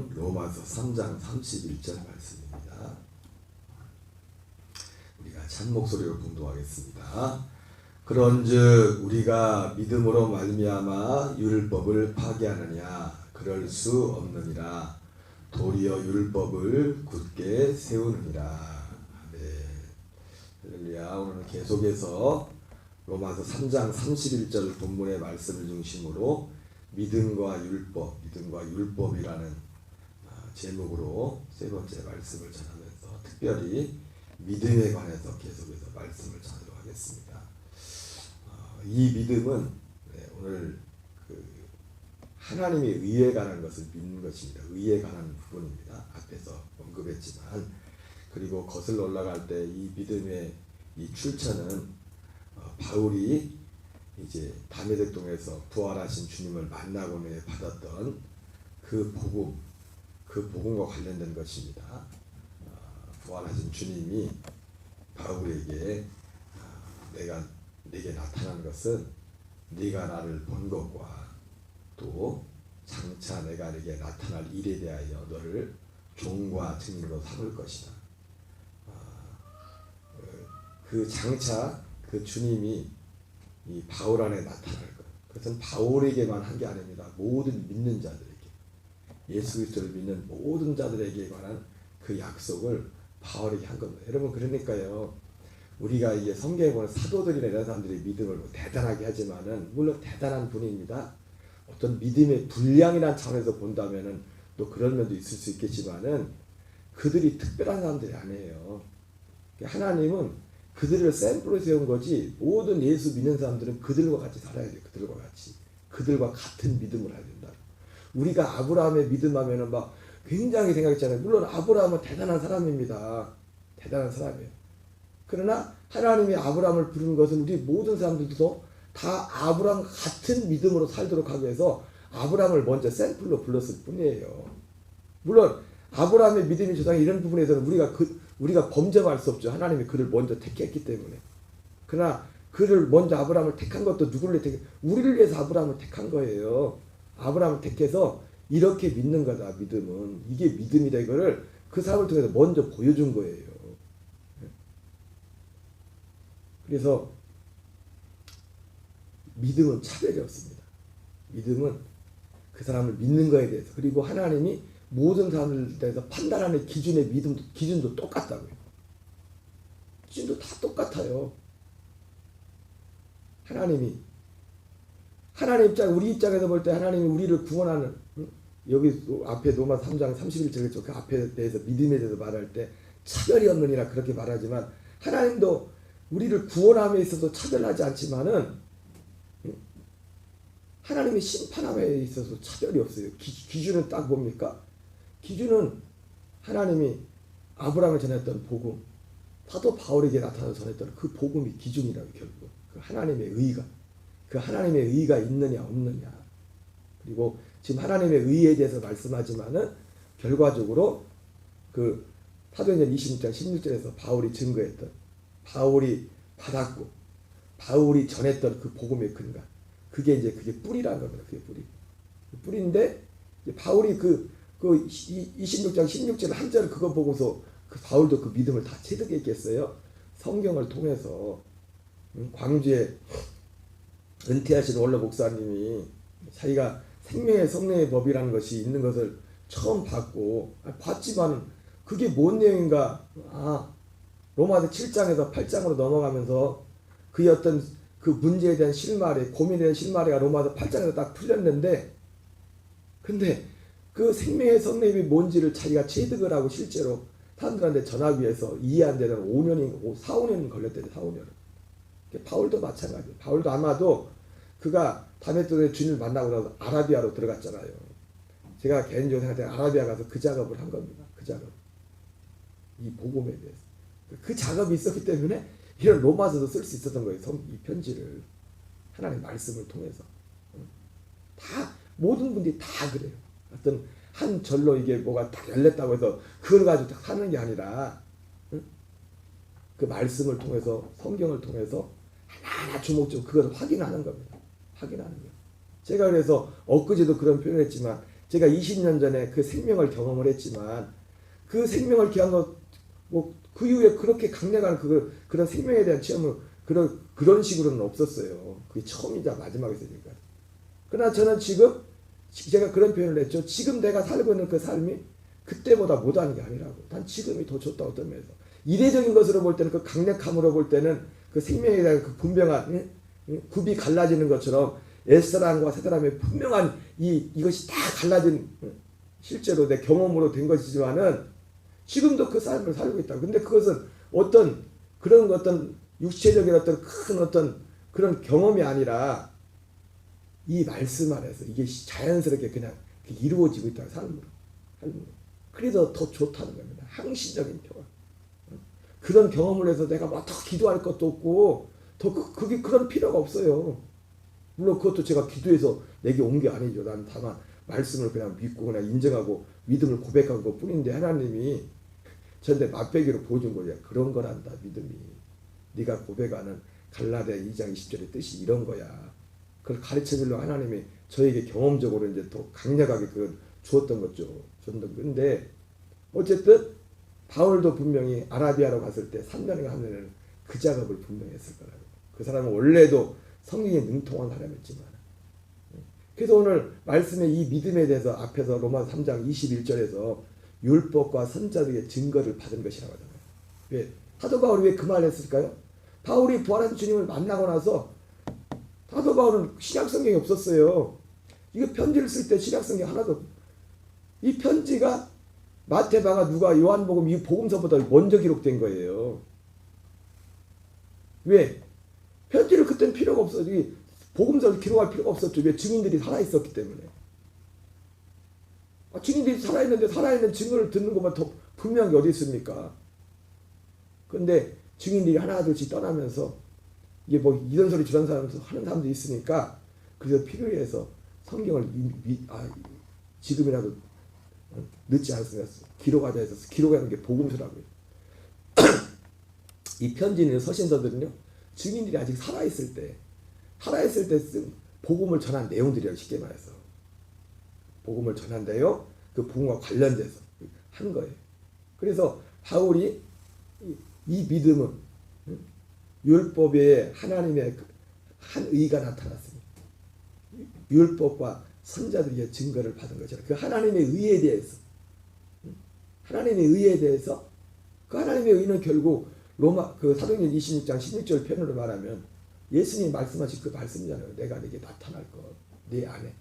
말씀은 로마서 3장 31절 말씀입니다. 우리가 찬 목소리로 봉독하겠습니다. 그런즉 우리가 믿음으로 말미암아 율법을 파괴하느냐? 그럴 수 없느니라. 도리어 율법을 굳게 세우느니라. 네. 할렐루야. 오늘은 계속해서 로마서 3장 31절 본문의 말씀을 중심으로 믿음과 율법이라는 제목으로 세 번째 말씀을 전하면서 특별히 믿음에 관해서 계속해서 말씀을 전하도록 하겠습니다. 이 믿음은 오늘 하나님의 의에 관한 것을 믿는 것입니다. 의에 관한 부분입니다. 앞에서 언급했지만, 그리고 거슬러 올라갈 때 이 믿음의 이 출처는 바울이 이제 다메섹 동에서 부활하신 주님을 만나고 내 받았던 그 복음과 관련된 것입니다. 부활하신 주님이 바울에게 내게 나타난 것은 네가 나를 본 것과 또 장차 내가 네게 나타날 일에 대하여 너를 종과 증인으로 삼을 것이다. 그 장차 그 주님이 이 바울 안에 나타날 것. 그것은 바울에게만 한 게 아닙니다. 모든 믿는 자들에게, 예수 그리스도를 믿는 모든 자들에게 관한 그 약속을 바울에게 한 겁니다. 여러분, 그러니까요, 우리가 이게 성경에 보는 사도들이나 이런 사람들이 믿음을 대단하게 하지만은, 물론 대단한 분입니다. 어떤 믿음의 분량이라는 차원에서 본다면은 또 그런 면도 있을 수 있겠지만은 그들이 특별한 사람들이 아니에요. 하나님은 그들을 샘플로 세운 거지, 모든 예수 믿는 사람들은 그들과 같이 살아야 돼요. 그들과 같은 믿음을 해야 된다. 우리가 아브라함의 믿음하면은 막 굉장히 생각했잖아요. 물론 아브라함은 대단한 사람입니다. 대단한 사람이에요. 그러나 하나님이 아브라함을 부르는 것은 우리 모든 사람들도 다 아브라함 같은 믿음으로 살도록 하기 위해서 아브라함을 먼저 샘플로 불렀을 뿐이에요. 물론 아브라함의 믿음이 조상이 이런 부분에서는 우리가 범죄할 수 없죠. 하나님이 그를 먼저 택했기 때문에. 그러나 그를 먼저 아브라함을 택한 것도 누구를 우리를 위해서 아브라함을 택한 거예요. 아브라함을 택해서 이렇게 믿는 거다. 믿음은 이게 믿음이다. 이거를 그 사람을 통해서 먼저 보여준 거예요. 그래서 믿음은 차별이 없습니다. 믿음은 그 사람을 믿는 거에 대해서, 그리고 하나님이 모든 사람들에 대해서 판단하는 기준의 기준도 똑같다고요. 기준도 다 똑같아요. 하나님 입장, 우리 입장에서 볼 때 하나님이 우리를 구원하는, 여기 앞에 로마 3장 31절 그 앞에 대해서 믿음에 대해서 말할 때 차별이 없느니라 그렇게 말하지만, 하나님도 우리를 구원함에 있어서 차별하지 않지만은 하나님의 심판함에 있어서 차별이 없어요. 기준은 딱 뭡니까? 기준은 하나님이 아브라함을 전했던 복음, 사도 바울에게 나타나서 전했던 그 복음이 기준이라고. 결국 그 하나님의 의가 있느냐 없느냐. 그리고 지금 하나님의 의에 대해서 말씀하지만은 결과적으로 그 사도행전 26장 16절에서 바울이 증거했던, 바울이 받았고 바울이 전했던 그 복음의 근간, 그게 뿌리라는 겁니다. 그게 뿌리인데, 바울이 그 26장 16절 한 절 그거 보고서 그 바울도 그 믿음을 다 체득했겠어요. 성경을 통해서. 광주에 은퇴하신 원로 목사님이 자기가 생명의 성령의 법이라는 것이 있는 것을 처음 봤지만 그게 뭔 내용인가. 로마서 7장에서 8장으로 넘어가면서 그의 어떤 그 문제에 대한 실마리, 고민에 대한 실마리가 로마서 8장에서 딱 풀렸는데, 근데 그 생명의 성령이 뭔지를 자기가 체득을 하고 실제로 사람들한테 전하기 위해서 이해한 데는 4, 5년 걸렸대요. 4, 5년. 바울도 마찬가지예요. 바울도 아마도 그가 다메섹에 주님을 만나고 나서 아라비아로 들어갔잖아요. 제가 개인적으로 생각할 때 아라비아 가서 그 작업을 한 겁니다. 그 작업. 이 복음에 대해서. 그 작업이 있었기 때문에 이런 로마서도 쓸 수 있었던 거예요. 이 편지를. 하나님의 말씀을 통해서. 다, 모든 분들이 다 그래요. 어떤 한 절로 이게 뭐가 딱 열렸다고 해서 그걸 가지고 딱 사는 게 아니라, 그 말씀을 통해서, 성경을 통해서 하나하나 주목적으로 그것을 확인하는 겁니다. 확인하는 거예요. 제가 그래서 엊그제도 그런 표현을 했지만, 제가 20년 전에 그 생명을 경험을 했지만 그 생명을 기한 그 이후에 그렇게 강력한 그런 생명에 대한 체험을 그런 식으로는 없었어요. 그게 처음이자 마지막이었으니까. 그러나 저는 지금 제가 그런 표현을 했죠. 지금 내가 살고 있는 그 삶이 그때보다 못하는 게 아니라고. 난 지금이 더 좋다 어떤 면에서. 이례적인 것으로 볼 때는 그 강력함으로 볼 때는 그 생명에 대한 그 분명한 굽이 갈라지는 것처럼 옛사람과 새사람의 분명한 이것이 다 갈라진 실제로 내 경험으로 된 것이지만은 지금도 그 삶을 살고 있다. 근데 그것은 어떤 육체적인 큰 그런 경험이 아니라 이 말씀 안에서 이게 자연스럽게 그냥 이루어지고 있다. 삶으로. 그래서 더 좋다는 겁니다. 항시적인 경험. 그런 경험을 해서 내가 막 더 기도할 것도 없고 그게 그런 필요가 없어요. 물론 그것도 제가 기도해서 내게 온 게 아니죠. 난 다만 말씀을 그냥 믿고 그냥 인정하고 믿음을 고백한 것 뿐인데 하나님이 저한테 맛배기로 보여준 거야. 그런 거란다 믿음이. 네가 고백하는 갈라디아 2장 20절의 뜻이 이런 거야. 그걸 가르쳐주려고 하나님이 저에게 경험적으로 이제 더 강력하게 그걸 주었던 거죠. 근데 어쨌든 바울도 분명히 아라비아로 갔을 때 3년인가 하면은 그 작업을 분명히 했을 거라고. 그 사람은 원래도 성경에 능통한 사람이었지만. 그래서 오늘 말씀의 이 믿음에 대해서 앞에서 로마서 3장 21절에서 율법과 선자들의 증거를 받은 것이라고 하잖아요. 왜? 사도 바울이 왜 그 말을 했을까요? 바울이 부활한 주님을 만나고 나서 사도 바울은 신약성경이 없었어요. 이거 편지를 쓸 때 신약성경 하나도 이 편지가 마태바가 누가 요한복음 이 복음서보다 먼저 기록된 거예요. 왜? 편지를 그때는 필요가 없었죠. 복음서를 기록할 필요가 없었죠. 왜? 증인들이 살아있었기 때문에. 증인들이 살아있는데 살아있는 증거를 듣는 것만 더 분명한 게 어디 있습니까? 그런데 증인들이 하나둘씩 떠나면서 이게 뭐 이런 소리 저런 사람 하는 사람도 있으니까 그래서 필요해서 성경을 지금이라도 늦지 않습니다. 기록하자 해서 기록하는 게 복음서라고요. 이 편지는 서신서들은요. 증인들이 아직 살아있을 때 쓴 복음을 전한 내용들이라고 쉽게 말해서 복음을 전한대요. 그 복음과 관련돼서 한 거예요. 그래서 바울이 이 믿음은 율법에 하나님의 한 의가 나타났습니다. 율법과 선자들의 증거를 받은 거죠. 그 하나님의 의에 대해서 그 하나님의 의는 결국 로마 사도행전 26장 16절 편으로 말하면 예수님이 말씀하신 그 말씀이잖아요. 내가 네게 나타날 것, 네 안에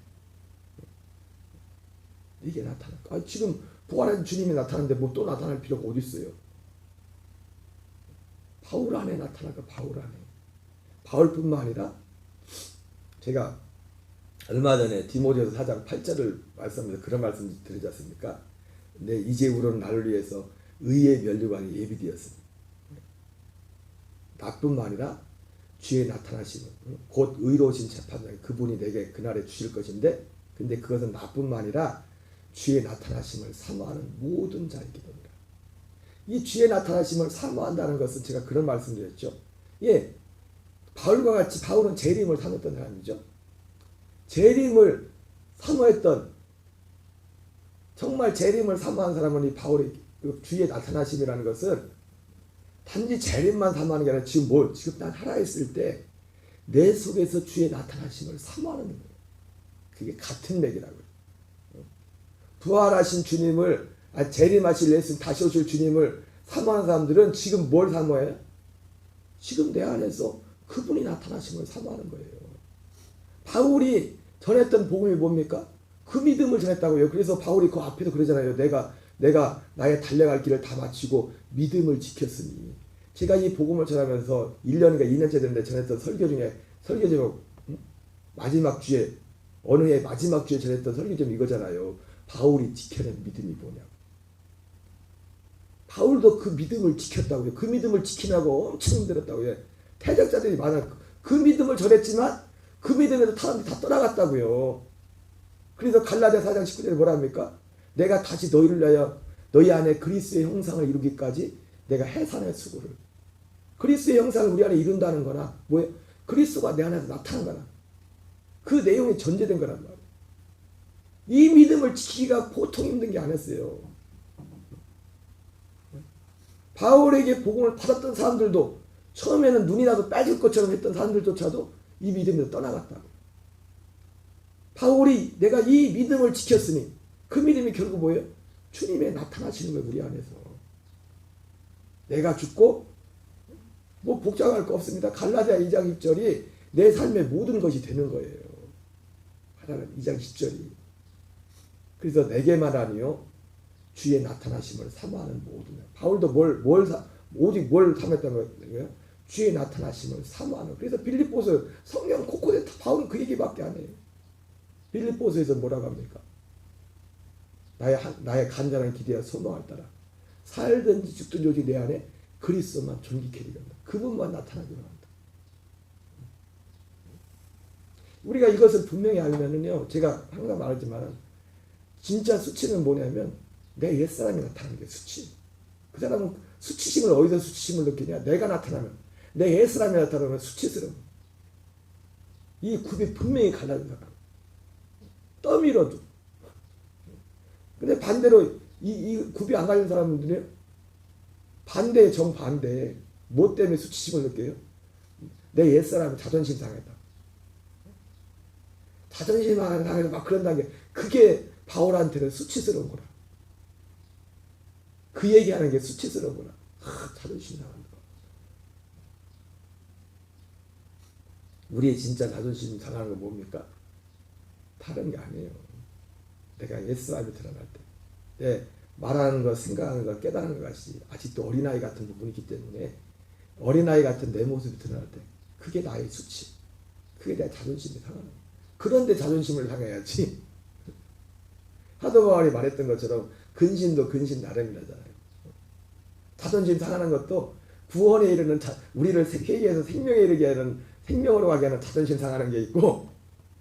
네게 나타날 것. 지금 부활한 주님이 나타나는데 뭐 또 나타날 필요가 어디 있어요? 바울 안에 나타날 것, 바울 안에. 바울뿐만 아니라 제가 얼마 전에 디모데후서 4장 8절을 말씀하면서 그런 말씀 드리지 않습니까? 네, 이제 우리는 나를 위해서 의의 면류관이 예비되었으니 나뿐만 아니라 주의 나타나심은 곧 의로우신 재판장 그분이 내게 그날에 주실 것인데 근데 그것은 나뿐만 아니라 주의 나타나심을 사모하는 모든 자이기도니라. 이 주의 나타나심을 사모한다는 것은 제가 그런 말씀드렸죠. 예, 바울과 같이 바울은 재림을 사모했던 사람이죠. 재림을 사모했던 정말 재림을 사모한 사람은 이 바울의 그 주의 나타나심이라는 것은 단지 재림만 사모하는 게 아니라 지금 난 살아있을 때 내 속에서 주의 나타나심을 사모하는 거예요. 그게 같은 맥이라고요. 부활하신 주님을 재림하실 예수 다시 오실 주님을 사모하는 사람들은 지금 뭘 사모해요? 지금 내 안에서 그분이 나타나심을 사모하는 거예요. 바울이 전했던 복음이 뭡니까? 그 믿음을 전했다고요. 그래서 바울이 그 앞에서 그러잖아요. 내가 나의 달려갈 길을 다 마치고 믿음을 지켰으니. 제가 이 복음을 전하면서 1년인가 2년째 됐는데 전했던 설교 중에 설교 제목 마지막 주에 어느 해 마지막 주에 전했던 설교 제목 이거잖아요. 바울이 지켜낸 믿음이 뭐냐고. 바울도 그 믿음을 지켰다고요. 그 믿음을 지키려고 엄청 힘들었다고요. 태적자들이 많아. 그 믿음을 전했지만 그 믿음에서 사람들이 다 떠나갔다고요. 그래서 갈라디아 4장 19절에 뭐라 합니까? 내가 다시 너희를 위하여 너희 안에 그리스도의 형상을 이루기까지 내가 해산의 수고를. 그리스도의 형상을 우리 안에 이룬다는 거나 뭐예요? 그리스도가 내 안에서 나타난 거나 그 내용이 전제된 거란 말이에요. 이 믿음을 지키기가 보통 힘든 게 아니었어요. 바울에게 복음을 받았던 사람들도 처음에는 눈이 나도 빠질 것처럼 했던 사람들조차도 이 믿음에서 떠나갔다고. 바울이 내가 이 믿음을 지켰으니 그 믿음이 결국 뭐예요? 주님의 나타나시는 거예요. 우리 안에서. 내가 죽고 뭐 복잡할 거 없습니다. 갈라디아 2장 1절이 내 삶의 모든 것이 되는 거예요. 하나는 2장 10절이. 그래서 내게만 아니요 주의 나타나심을 사모하는 모든. 바울도 오직 뭘 삼았다는 거예요? 주의 나타나심을 사모하는. 그래서 빌립보서 성령 곳곳에 바울은 그 얘기밖에 안 해요. 빌립보서에서 뭐라고 합니까? 나의 간절한 기대와 소망을 따라 살든지 죽든지 오직 내 안에 그리스도만 존귀케 되리라. 그분만 나타나기만 한다. 우리가 이것을 분명히 알면은요, 제가 항상 말하지만 진짜 수치는 뭐냐면 내 옛사람이 나타나는 게 수치. 그 사람은 수치심을 어디서 수치심을 느끼냐? 내가 나타나면, 내 옛사람이 나타나면 수치스러워. 이 굽이 분명히 갈라진 사람. 떠밀어도. 근데 반대로 이 굽이 안 갈린 사람들은요, 반대, 정반대. 뭐 때문에 수치심을 느껴요? 내 옛사람이 자존심 상했다. 자존심 상해서 막 그런다는 게, 그게 바울한테는 수치스러운 거라. 그 얘기하는 게 수치스러운 거라. 자존심 상한다. 우리의 진짜 자존심 상하는 건 뭡니까? 다른 게 아니에요. 내가 옛사람이 드러날 때, 내 말하는 것, 생각하는 것, 깨달은 것이 아직도 어린아이 같은 부분이 있기 때문에 어린아이 같은 내 모습이 드러날 때 그게 나의 수치, 그게 내 자존심이 상하는 거예요. 그런데 자존심을 상해야지. 사도 바울이 말했던 것처럼 근신도 근신 나름이라잖아요. 자존심 상하는 것도 구원에 이르는 우리를 회개해서 생명에 이르게 하는, 생명으로 가게 하는 자존심 상하는 게 있고,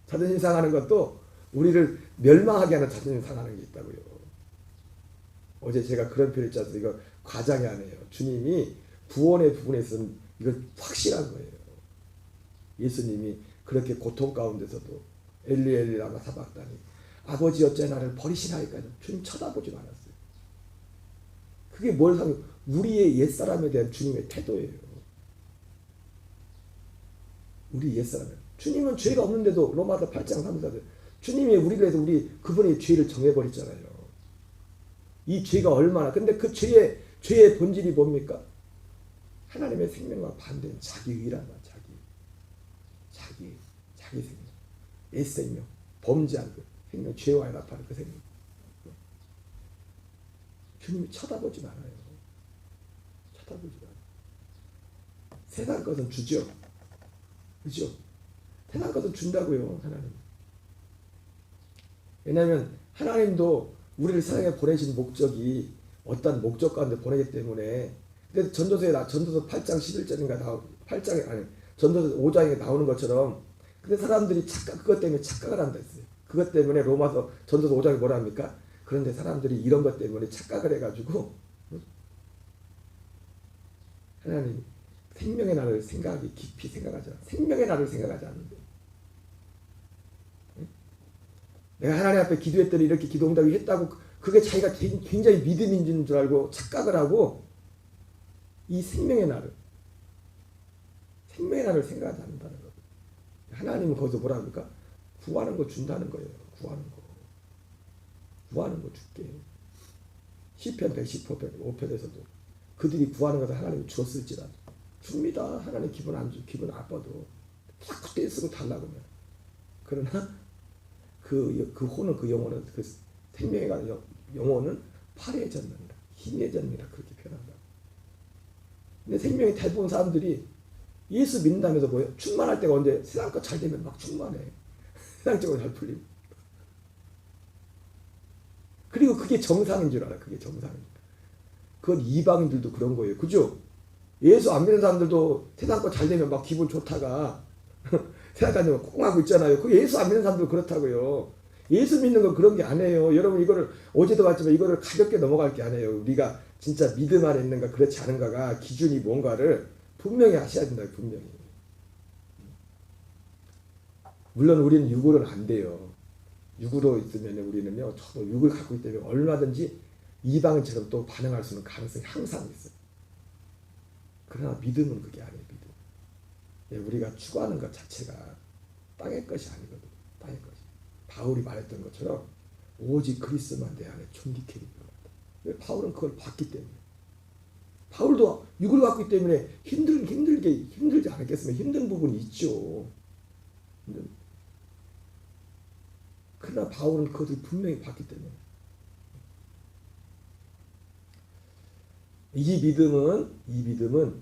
자존심 상하는 것도 우리를 멸망하게 하는 자존심 상하는 게 있다고요. 어제 제가 그런 표현을 짜서 이거 과장이 아니에요. 주님이 구원의 부분에서는 이거 확실한 거예요. 예수님이 그렇게 고통 가운데서도 엘리 엘리 라마 사박다니, 아버지 어째 나를 버리시나이까 주님 쳐다보지 않았어요. 그게 뭘 상해? 우리의 옛사람에 대한 주님의 태도예요. 우리 옛사람. 주님은 죄가 없는데도 로마서 8장 3절 주님이 우리를 해서 그분의 죄를 정해버렸잖아요. 이 죄가 얼마나, 근데 그 죄의 본질이 뭡니까? 하나님의 생명과 반대인 자기의란 말, 자기 생명, 옛 생명, 범죄한 그 생명, 죄와 연합하는 그 생명. 주님이 쳐다보지 말아요. 쳐다보지 말아요. 세상 것은 주죠. 그죠? 세상 것은 준다고요, 하나님. 왜냐하면 하나님도 우리를 세상에 보내신 목적이 어떤 목적 가운데 보내기 때문에. 근데 전도서 8장 11절인가 전도서 5장에 나오는 것처럼, 근데 사람들이 그것 때문에 착각을 한다 했어요. 그것 때문에 로마서 전도서 5장에 뭐라 합니까? 그런데 사람들이 이런 것 때문에 착각을 해가지고 하나님 생명의 날을 깊이 생각하지 않아. 생명의 날을 생각하지 않는데, 내가 하나님 앞에 기도했더니 이렇게 기도 응답이 했다고 그게 자기가 굉장히 믿음인 줄 알고 착각을 하고, 이 생명의 날을 생각하지 않는다는 거예요. 하나님은 거기서 뭐라 합니까? 구하는 거 준다는 거예요. 구하는 거 줄게. 시편 115편에서도 그들이 구하는 것을 하나님이 주었을지라도 줍니다. 하나님 기분 나빠도 자꾸 떼쓰고 달라고 하면. 그러나 그 혼은, 그 영혼은, 그 생명의 영혼은 파래졌느니라, 힘해졌느니라, 그렇게 표현한다. 근데 생명의 대부분 사람들이 예수 믿는다면서 뭐예요? 충만할 때가 언제? 세상 거 잘 되면 막 충만해. 세상적으로 잘 풀리고. 그리고 그게 정상인 줄 알아. 그게 정상인. 그건 이방인들도 그런 거예요. 그죠? 예수 안 믿는 사람들도 세상 거 잘 되면 막 기분 좋다가 세상 다니면 꼭 하고 있잖아요. 그게 예수 안 믿는 사람도 그렇다고요. 예수 믿는 건 그런 게 아니에요. 여러분, 이거를 어제도 봤지만 이거를 가볍게 넘어갈 게 아니에요. 우리가 진짜 믿음 안에 있는가 그렇지 않은가가 기준이 뭔가를 분명히 하셔야 된다. 분명히. 물론 우리는 유골은 안 돼요. 육으로 있으면 우리는요, 저도 육을 갖고 있기 때문에 얼마든지 이방인처럼 또 반응할 수 있는 가능성이 항상 있어요. 그러나 믿음은 그게 아니에요. 믿음. 예, 우리가 추구하는 것 자체가 땅의 것이 아니거든요. 땅의 것이. 바울이 말했던 것처럼 오직 그리스도만 내 안에 존귀케 이루었다. 왜? 바울은 그걸 봤기 때문에. 바울도 육을 갖고 있기 때문에 힘들지 않았겠으면 힘든 부분이 있죠. 그러나 바울은 그것을 분명히 봤기 때문에. 이 믿음은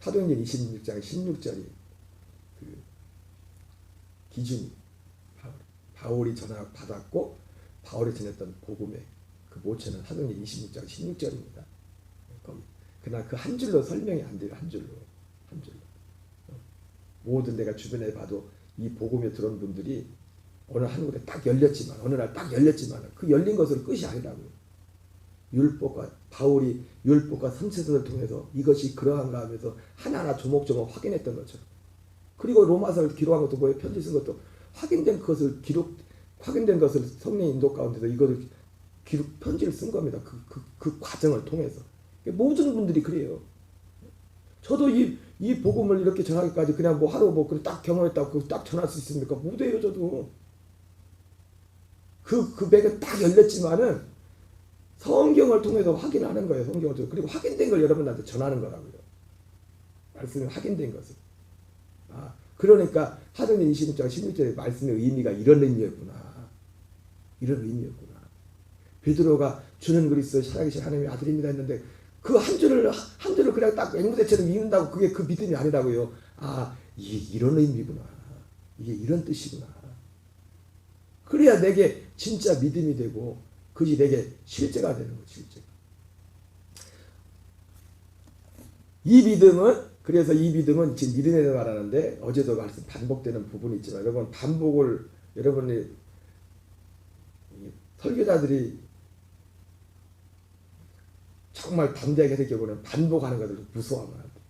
사도행전 26장 16절이 그 기준이 바울이 전학 받았고 바울이 전했던 복음의 그 모체는 사도행전 26장 16절입니다. 그러나 그 한 줄로 설명이 안 돼요. 한 줄로. 모든 내가 주변에 봐도 이 복음에 들어온 분들이 어느 한 군데 딱 열렸지만 어느 날 딱 열렸지만 그 열린 것은 끝이 아니라고요. 바울이 율법과 선지서를 통해서 이것이 그러한가 하면서 하나하나 조목조목 확인했던 것처럼. 그리고 로마서를 기록한 것도 뭐예요? 편지 쓴 것도 확인된 것을 성령 인도 가운데서 이것을 편지를 쓴 겁니다. 그 과정을 통해서. 모든 분들이 그래요. 저도 이 복음을 이렇게 전하기까지 그냥 뭐 하루 딱 경험했다고 딱 전할 수 있습니까? 못해요, 저도. 그 맥은 딱 열렸지만은 성경을 통해서 확인하는 거예요. 성경을 통해서. 그리고 확인된 걸 여러분한테 전하는 거라고요. 말씀이 확인된 것을. 그러니까 사도행전 26장 16절의 말씀의 의미가 이런 의미였구나. 베드로가 주는 그리스도 살아계신 하나님의 아들입니다 했는데 그 한 줄을 그냥 딱 앵무새처럼 읽는다고 그게 그 믿음이 아니라고요. 이게 이런 의미구나. 이게 이런 뜻이구나. 그래야 내게 진짜 믿음이 되고 그것이 내게 실제가 되는 거죠. 실제가. 그래서 이 믿음은 지금 믿음에 대해서 말하는데 어제도 말씀 반복되는 부분이 있지만 여러분이 설교자들이 정말 담대하게 생각해보면 반복하는 것을 무서워하면 안 돼.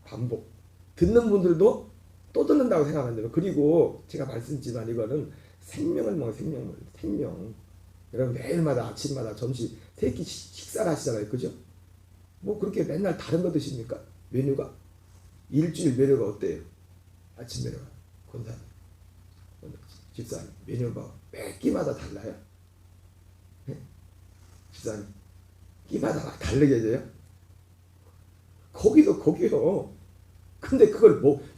반복. 듣는 분들도 또 듣는다고 생각하면 돼요. 그리고 제가 말씀드리지만 이거는 생명을 먹는 생명. 여러분 매일마다 아침마다 점심 세 끼 식사를 하시잖아요. 그죠? 뭐 그렇게 맨날 다른 거 드십니까? 메뉴가? 일주일 메뉴가 어때요? 아침 메뉴가. 권사님. 집사님. 메뉴가 매 끼마다 달라요? 네? 집사님. 끼마다 막 다르게 해줘요? 고기요. 근데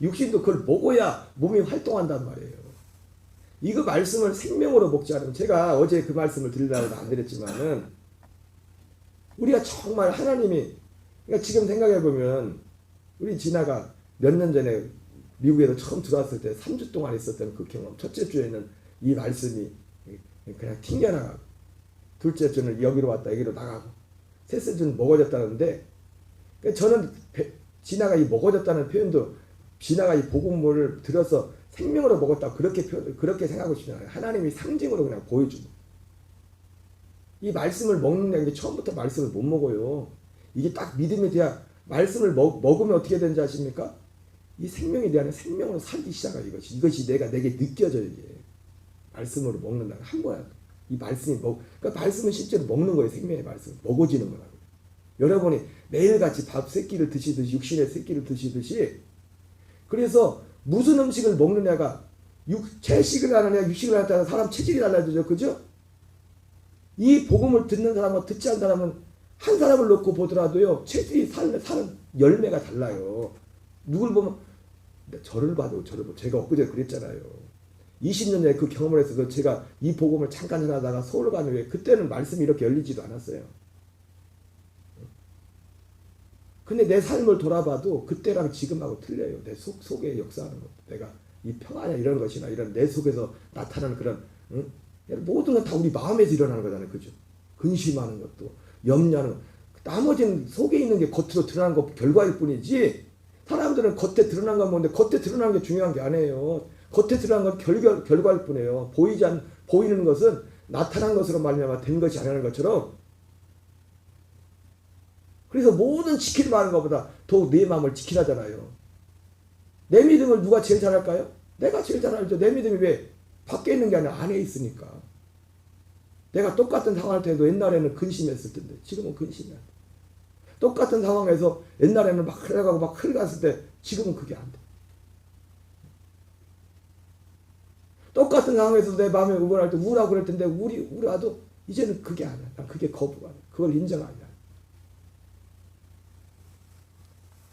육신도 그걸 먹어야 몸이 활동한단 말이에요. 이거 말씀을 생명으로 먹지 않으면 제가 어제 그 말씀을 드리려고 안 드렸지만은 우리가 정말 하나님이 그러니까 지금 생각해보면 우리 진아가 몇 년 전에 미국에서 처음 들어왔을 때 3주 동안 있었던 그 경험 첫째 주에는 이 말씀이 그냥 튕겨나가고 둘째 주는 여기로 왔다 여기로 나가고 셋째 주는 먹어졌다는데 그러니까 저는 진아가 이 먹어졌다는 표현도 진아가 이 복음을 들어서 생명으로 먹었다 그렇게 생각하고 싶지 않아요. 하나님이 상징으로 그냥 보여주고 이 말씀을 먹는 게 처음부터 말씀을 못 먹어요. 이게 딱 믿음이 돼야 말씀을 먹으면 어떻게 되는지 아십니까? 이 생명에 대한 생명으로 살기 시작해요. 이것이 내게 느껴져요. 이게 말씀으로 먹는다 한 거야. 이 말씀이 그러니까 말씀은 실제로 먹는 거예요. 생명의 말씀 먹어지는 거라고. 여러분이 매일같이 밥 세 끼를 드시듯이 육신의 세 끼를 드시듯이 그래서 무슨 음식을 먹느냐가 채식을 하느냐 육식을 하느냐 사람 체질이 달라지죠. 그죠? 이 복음을 듣는 사람과 듣지 않는 사람은 한 사람을 놓고 보더라도요. 체질이 사는 열매가 달라요. 누굴 보면 저를 봐도 제가 엊그제 그랬잖아요. 20년 전에 그 경험을 했어서 제가 이 복음을 잠깐 전하다가 서울 가는 후에 그때는 말씀이 이렇게 열리지도 않았어요. 근데 내 삶을 돌아봐도 그때랑 지금하고 틀려요. 내 속에 역사하는 것. 내가 이 평안이나 이런 것이나 이런 내 속에서 나타나는 그런 모든 건 다 우리 마음에서 일어나는 거잖아요. 그죠? 근심하는 것도 염려하는 것. 나머지는 속에 있는 게 겉으로 드러나는 것 결과일 뿐이지 사람들은 겉에 드러난 건 뭔데 겉에 드러나는 게 중요한 게 아니에요. 겉에 드러난 건 결과일 뿐이에요. 보이는 것은 나타난 것으로 말미암아 된 것이 아니라는 것처럼 그래서 모든 지키려고 하는 것보다 더욱 내 마음을 지키라잖아요. 내 믿음을 누가 제일 잘할까요? 내가 제일 잘 알죠. 내 믿음이 왜? 밖에 있는 게 아니라 안에 있으니까. 내가 똑같은 상황을 때도 옛날에는 근심했을 텐데 지금은 근심이 안 돼. 똑같은 상황에서 옛날에는 막 흘러가고 막 흘러갔을 때 지금은 그게 안 돼. 똑같은 상황에서 내 마음에 우울할 때 우울하고 그럴 텐데 우울하도 이제는 그게 아니야. 난 그게 거부가 아니야. 그걸 인정하냐.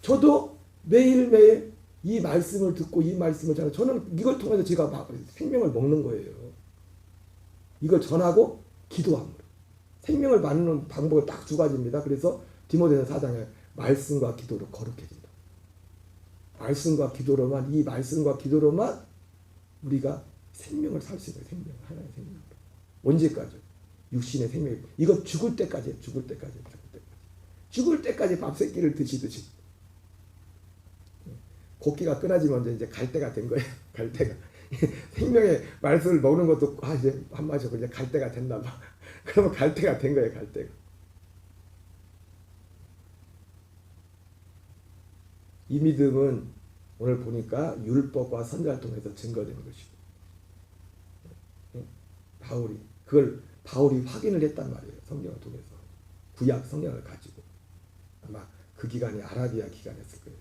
저도 매일매일 이 말씀을 듣고 이 말씀을 전하고 저는 이걸 통해서 제가 막 생명을 먹는 거예요. 이걸 전하고 기도함으로. 생명을 받는 방법은 딱 두 가지입니다. 그래서 디모데서 4장에 말씀과 기도로 거룩해진다. 말씀과 기도로만 이 말씀과 기도로만 우리가 생명을 살 수 있는 생명, 하나의 생명으로. 언제까지? 육신의 생명. 이거 죽을 때까지, 죽을 때까지, 죽을 때까지. 죽을 때까지 밥새끼를 드시듯이. 곡기가 끊어지면 이제 갈 때가 된 거예요. 갈 때가. 생명의 말씀을 먹는 것도 이제 한 마디고 이제 갈 때가 됐나 봐. 그러면 갈 때가 된 거예요. 갈 때가. 이 믿음은 오늘 보니까 율법과 선지자를 통해서 증거되는 것이고 바울이 확인을 했단 말이에요. 성경을 통해서. 구약 성경을 가지고. 아마 그 기간이 아라비아 기간이었을 거예요.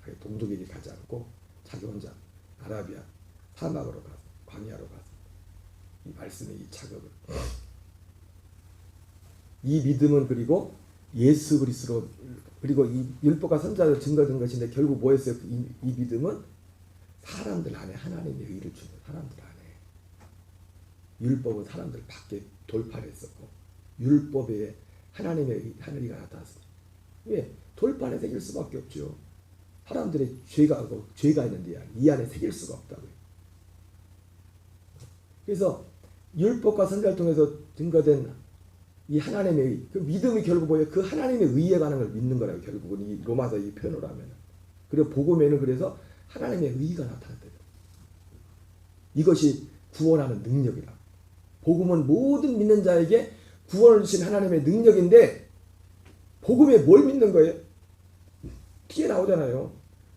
자기 동족에게 가지 않고 자기 혼자 아라비아 사막으로 가서 광야로 가서 이 말씀의 이 작업을 이 믿음은 그리고 예수 그리스도로 그리고 이 율법과 선지자로 증거된 것인데 결국 뭐였어요? 이 믿음은 사람들 안에 하나님의 의를 주는 사람들 안에 율법은 사람들 밖에 돌파를 했었고 율법에 하나님의 하늘이가 나타났습니다. 왜? 돌판에 새길 수밖에 없죠. 사람들의 죄가 있는데 이 안에 새길 수가 없다고요. 그래서 율법과 선지자를 통해서 증거된 이 하나님의 의, 그 믿음이 결국 뭐예요? 그 하나님의 의에 관한 걸 믿는 거라고 결국은 이 로마서 이 표현으로 하면. 그리고 복음에는 그래서 하나님의 의가 나타났다. 이것이 구원하는 능력이라. 복음은 모든 믿는 자에게 구원을 주신 하나님의 능력인데 복음에 뭘 믿는 거예요? 뒤에 나오잖아요.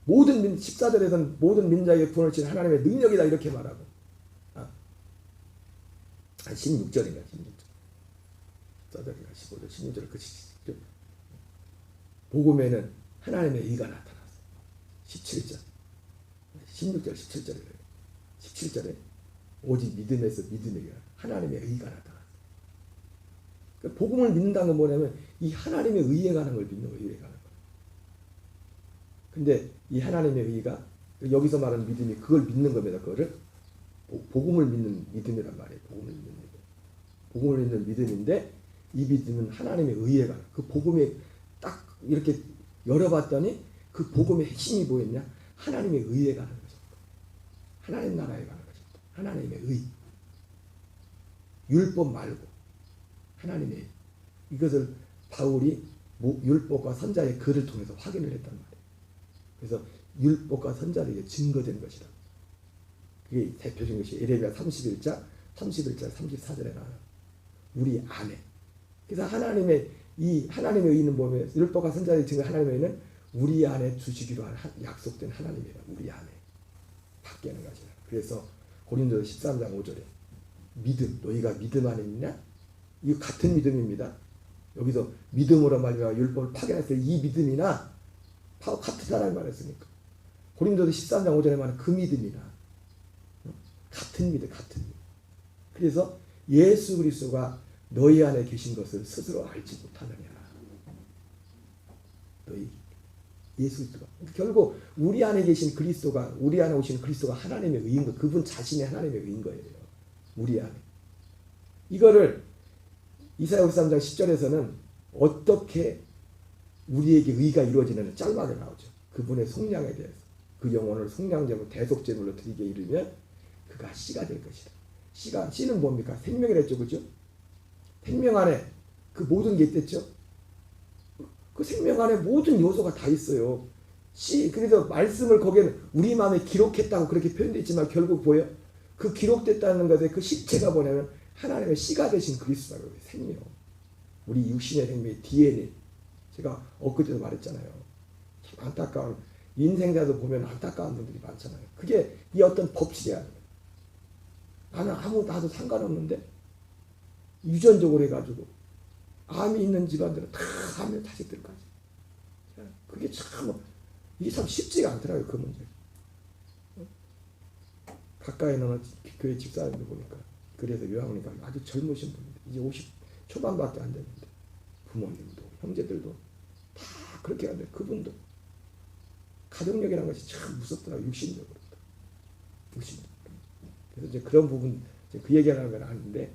14절에서는 모든 믿는 자에게 구원을 주신 하나님의 능력이다 이렇게 말하고 16절인가 16절 14절인가 15절 16절 그 복음에는 하나님의 의가 나타났어. 17절 16절 17절에 17절에 오직 믿음에서 믿음에게 하나님의 의가 나타났어. 그러니까 복음을 믿는다는 건 뭐냐면 이 하나님의 의에 관한 걸 믿는 거예요. 의에 관한 걸. 근데 이 하나님의 의가 여기서 말하는 믿음이 그걸 믿는 겁니다. 그거를 복음을 믿는 믿음이란 말이에요. 복음을 믿는 믿음. 복음을 믿는 믿음인데 이 믿음은 하나님의 의에 관한 그 복음에 딱 이렇게 열어봤더니 그 복음의 핵심이 뭐였냐? 하나님의 의에 관한 것입니다. 하나님 나라에 관한 것입니다. 하나님의 의. 율법 말고 하나님의 의. 이것을 바울이 율법과 선지자의 글을 통해서 확인을 했단 말이에요. 그래서 율법과 선지자에게 증거된 것이다. 그게 대표적인 것이 에레미야 31장 34절에 나와요. 우리 안에. 그래서 하나님의 의는 뭐냐면 율법과 선지자의 증거 하나님의 의는 우리 안에 주시기로 약속된 하나님이라. 우리 안에 바뀌는 것이다. 그래서 고린도서 13장 5절에 믿음, 너희가 믿음 안에 있냐? 이거 같은 믿음입니다. 여기서 믿음으로 말미암아 율법을 파견했을 이 믿음이나 바로 같다라는 말을 했으니까 고린도서 13장 5절에 말하는 그 믿음이나 같은 믿음, 같은 믿음. 그래서 예수 그리스도가 너희 안에 계신 것을 스스로 알지 못하느냐. 너희 예수 그리스도가 결국 우리 안에 계신 그리스도가 우리 안에 오신 그리스도가 하나님의 의인 거, 그분 자신이 하나님의 의인 거예요. 우리 안에. 이거를 이사야 53장 10절에서는 어떻게 우리에게 의가 이루어지는 짤막에 나오죠. 그분의 속량에 대해서 그 영혼을 속량제물 대속제물로 드리게 이르면 그가 씨가 될 것이다. 씨는 뭡니까? 생명이랬죠, 그죠? 생명 안에 그 모든 게 있댔죠. 그 생명 안에 모든 요소가 다 있어요. 그래서 말씀을 거기에는 우리 마음에 기록했다고 그렇게 표현되어 있지만 결국 뭐예요? 그 기록됐다는 것에 그 실체가 뭐냐면 하나님의 씨가 되신 그리스도라고 해요. 생명. 우리 육신의 생명의 DNA. 제가 엊그제도 말했잖아요. 참 안타까운 인생자도 보면 안타까운 분들이 많잖아요. 그게 이 어떤 법칙이 아니에요. 나는 나도 상관없는데 유전적으로 해가지고 암이 있는 집안들은 다 암의 자식들까지. 그게 참 이게 참 쉽지가 않더라고요. 그 문제. 가까이 있는 교회 집사님들 보니까 그래서 요양원에 가면 아주 젊으신 분인데 이제 50 초반밖에 안 됐는데 부모님도 형제들도 다 그렇게 하는데 그분도 가족력이라는 것이 참 무섭더라고요. 육신적으로. 그래서 이제 그런 부분 그 얘기하는 건 아닌데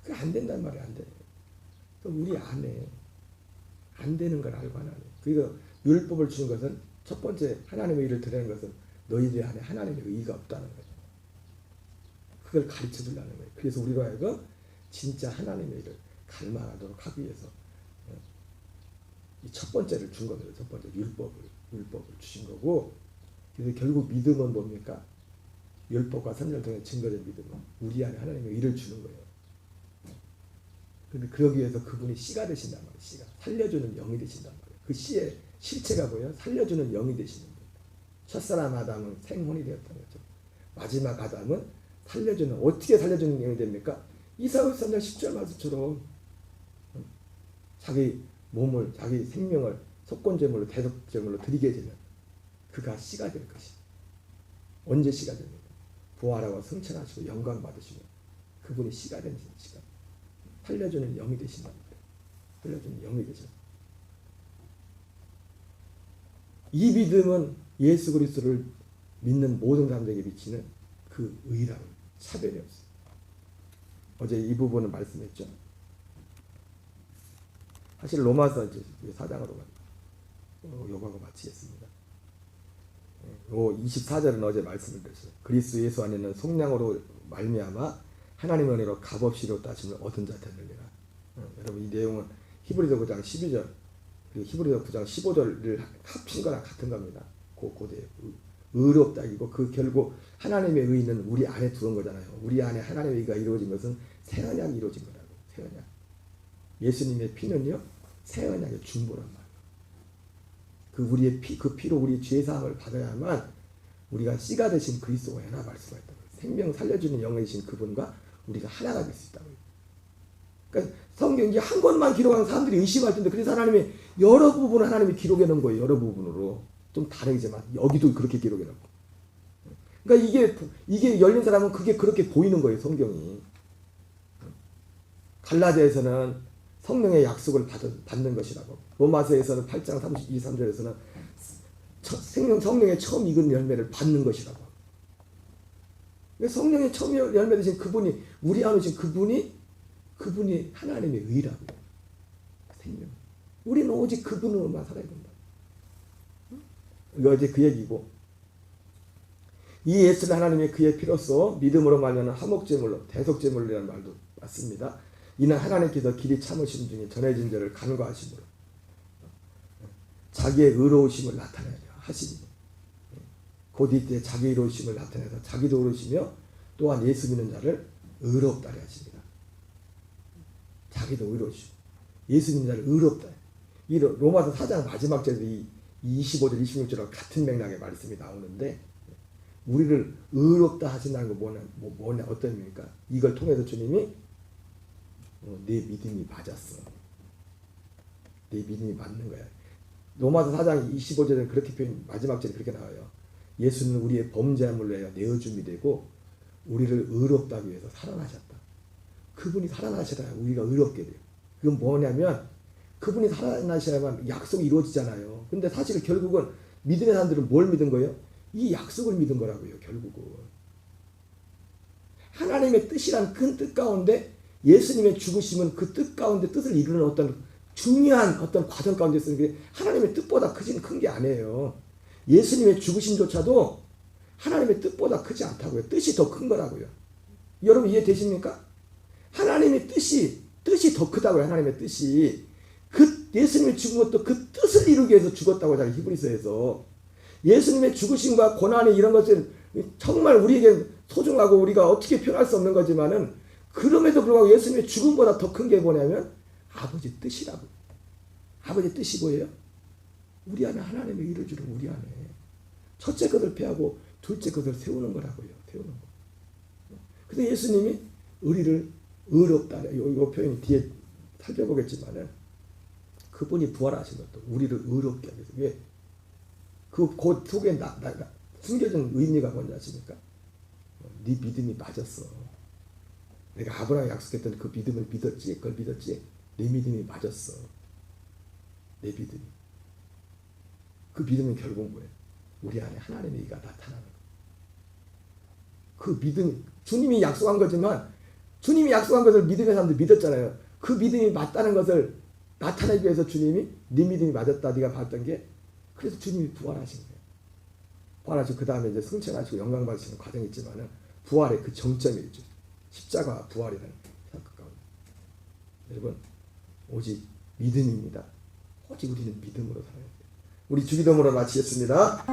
그 안 된단 말이야. 안 돼. 우리 안에 안 되는 걸 알고 안 하네. 그래서 율법을 주는 것은 첫 번째 하나님의 의를 드리는 것은 너희들 안에 하나님의 의가 없다는 거죠. 그걸 가르쳐 주려는 거예요. 그래서 우리로 하여금 진짜 하나님의 의를 갈망하도록 하기 위해서 이 첫 번째를 준 겁니다. 첫 번째 율법을 주신 거고, 그래서 결국 믿음은 뭡니까? 율법과 선지자를 통해 증거된 믿음은 우리 안에 하나님의 의를 주는 거예요. 그런데 그러기 위해서 그분이 씨가 되신단 말이에요. 씨가 살려주는 영이 되신단 말이에요. 그 씨의 실체가 뭐예요? 살려주는 영이 되시는 거예요. 첫사람 아담은 생혼이 되었다는 거죠. 마지막 아담은 살려주는, 어떻게 살려주는 영이 됩니까? 이사야 3장 10절 말씀처럼 자기 몸을, 자기 생명을 속건제물로 대속제물로 드리게 되면 그가 씨가 될 것이. 언제 씨가 됩니까? 부활하고 승천하시고 영광 받으시면 그분이 씨가 된 시간. 살려주는 영이 되신단 말이에요. 살려주는 영이 되셔. 이 믿음은 예수 그리스도를 믿는 모든 사람들에게 미치는 그 의라고 차별이 없어요. 어제 이 부분을 말씀했죠. 사실 로마서 이제 4장으로 요구하고 마치겠습니다. 24절은 어제 말씀을 드렸어요. 그리스도 예수 안에는 속량으로 말미암아 하나님의 은혜로 값없이 이루었다심을 얻은 자 되느니라. 여러분 이 내용은 히브리서 9장 12절 그리고 히브리서 9장 15절을 합친 거랑 같은 겁니다. 고대 의롭다기고 그 결국 하나님의 의는 우리 안에 들어온 거잖아요. 우리 안에 하나님의 의가 이루어진 것은 새 언약이 이루어진 거라고. 새 언약. 예수님의 피는요 새 언약의 중보란 말이에요. 그 우리의 그 피로 우리 죄 사함을 받아야만 우리가 씨가 되신 그리스도와 연합할 수가 있다고. 생명 살려주는 영이신 그분과 우리가 하나가 될 수 있다고. 그러니까 성경 이제 한 권만 기록하는 사람들이 의심할 텐데 그래서 하나님이 여러 부분을 하나님이 기록해 놓은 거예요. 여러 부분으로 좀 다르지만 여기도 그렇게 기록해 놓고. 그러니까 이게 열린 사람은 그게 그렇게 보이는 거예요. 성경이. 갈라디아에서는 성령의 약속을 받는 것이라고. 로마서에서는 8장 32, 3절에서는 성령의 처음 익은 열매를 받는 것이라고. 성령의 처음 열매 되신 그분이 우리 안에 계신 그분이 하나님의 의라고요. 생명. 우리는 오직 그분으로만 살아야 된다. 이거 어제 그 얘기고. 이 예수를 하나님의 그의 피로써 믿음으로 말미암아 화목제물로 대속제물이라는 말도 맞습니다. 이는 하나님께서 길이 참으심 중에 전해진 자를 간과하심으로 자기의 의로우심을 나타내려 하시니 곧 이때 자기의 의로우심을 나타내서 자기도 의로우시며 또한 예수 믿는 자를 의롭다리 하십니다. 자기도 의로우시고 예수 믿는 자를 의롭다. 이 로마서 4장 마지막 절에서 이 25절 26절과 같은 맥락의 말씀이 나오는데 우리를 의롭다 하신다는 거 뭐냐 어떤 의미입니까? 이걸 통해서 주님이 내 믿음이 맞았어. 내 믿음이 맞는 거야. 로마서 4장 25절에 그렇게 표현, 마지막 절에 그렇게 나와요. 예수는 우리의 범죄함을 위하여 내어줌이 되고 우리를 의롭다 하기 위해서 살아나셨다. 그분이 살아나셔야 우리가 의롭게 돼요. 그건 뭐냐면 그분이 살아나셔야만 약속이 이루어지잖아요. 근데 사실 결국은 믿음의 사람들은 뭘 믿은 거예요? 이 약속을 믿은 거라고요. 결국은. 하나님의 뜻이란 큰 뜻 가운데 예수님의 죽으심은 그 뜻 가운데 뜻을 이루는 어떤 중요한 어떤 과정 가운데 쓰는 게 하나님의 뜻보다 큰 게 아니에요. 예수님의 죽으심조차도 하나님의 뜻보다 크지 않다고요. 뜻이 더 큰 거라고요. 여러분 이해되십니까? 하나님의 뜻이 더 크다고요. 하나님의 뜻이. 그 예수님이 죽은 것도 그 뜻을 이루기 위해서 죽었다고 하잖아요. 히브리서에서. 예수님의 죽으심과 고난이 이런 것은 정말 우리에게 소중하고 우리가 어떻게 표현할 수 없는 거지만은 그럼에도 불구하고 예수님의 죽음보다 더 큰 게 뭐냐면 아버지 뜻이라고. 아버지 뜻이 뭐예요? 우리 안에 하나님의 일을 주는 우리 안에 첫째 것을 패하고 둘째 것을 세우는 거라고요. 태우는 거. 근데 예수님이 우리를 의롭다. 이 표현이 뒤에 살펴보겠지만은 그분이 부활하신 것도 우리를 의롭게 하기 위해서. 왜? 그 속에 숨겨진 의미가 뭔지 아십니까? 네 믿음이 맞았어. 내가 아브라함이 약속했던 그 믿음을 믿었지. 그걸 믿었지. 내 믿음이 맞았어. 내 믿음이. 그 믿음은 결국 뭐예요? 우리 안에 하나님의 의가 나타나는 거예요. 그 믿음, 주님이 약속한 거지만 주님이 약속한 것을 믿음의 사람들 믿었잖아요. 그 믿음이 맞다는 것을 나타내기 위해서 주님이 네 믿음이 맞았다 네가 봤던 게, 그래서 주님이 부활하신 거예요. 부활하시고 그 다음에 이제 승천하시고 영광 받으시는 과정이 있지만은 부활의 그 정점이 있죠. 십자가 부활이라는 사건 가운데. 여러분, 오직 믿음입니다. 오직 우리는 믿음으로 살아야 돼요. 우리 주기도문으로 마치겠습니다.